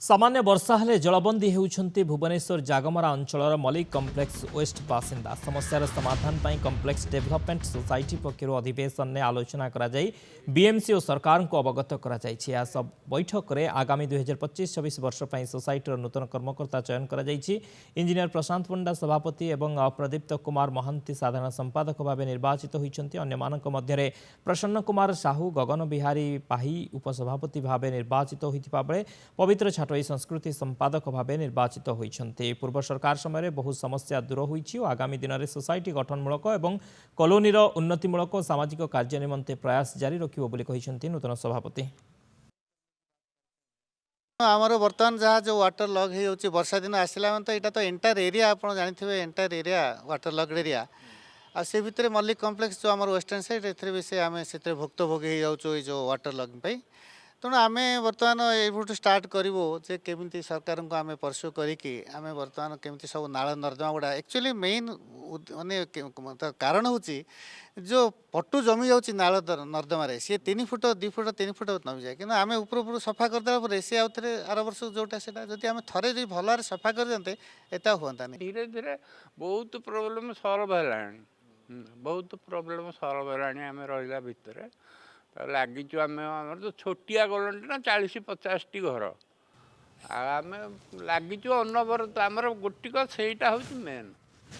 सामान्य वर्षा हेले जलबंदी होउछन्ति Bhubaneswar जागमरा अंचलर Malik complex waste बासिंदा समस्यार समाधान ପାଇଁ कम्प्लेक्स डेभलपमेंट सोसाइटी पक्षरु अधिवेशन ने आलोचना करा जाई बीएमसी और सरकार को अवगत करा जाईछि। या सब बैठक रे आगामी 2025-26 वर्ष ପାଇଁ सोसाइटीर नूतन कर्मकर्ता चयन करा जाईछि। इंजीनियर प्रशांत पंडा सभापति एवं प्रदीप्त कुमार महांती साधारण संपादक भाव निर्वाचित होइछन्ति। अन्य मानक मध्यरे प्रसन्न कुमार साहू गगन बिहारी पाही उपसभापति भाव निर्वाचित होइतिबा बेले पवित्र छाटोई संस्कृति संपादक भाव निर्वाचित होइछन्ति। पूर्व सरकार समय बहु समस्या दूर होइछि और आगामी दिन में सोसाइटी गठनमूलक और कॉलोनीर उन्नतिमूलक और सामाजिक कार्य निमंते प्रयास जारी रखिबो बोली कहिसन्ति नूतन सभापति। आमर बर्तमान जहाँ जो वाटर लग हो वर्षा दिन आसला तो यहाँ तो एंटायर एरिया आप जानते एंटायर एरिया वाटर लग एरिया आ से भितर मल्लिक कम्प्लेक्स जो आम वेस्टर्न साइड एथरे भी से आम से भुक्तभोगी हो जो वाटर लग पे तेणु आम बर्तमान ये स्टार्ट करूँ जे केमी सरकार को आम परस्यू करें बर्तमान केमी सब नाल नर्दमा गुड़ा एक्चुअली मेन माने कारण हूँ जो पटु जमी जाऊँगी नाल नर्दम सी 3 फुट 2 फुट 3 फुट नमी जाए कि आम ऊपर सफा करदे सी आउ थे आर वर्ष जोटा से आम थे जो भल सफा कर दिते एत हुआ धीरे धीरे बहुत प्रोब्लेम सल्व है बहुत प्रोब्लेम सल्व है आम रहा भितर लगिचु आम तो छोटिया कलोनी ना 40-50 टी घर आम लगिचु अनबरत आमर गोटिक सेटा हूँ मेन।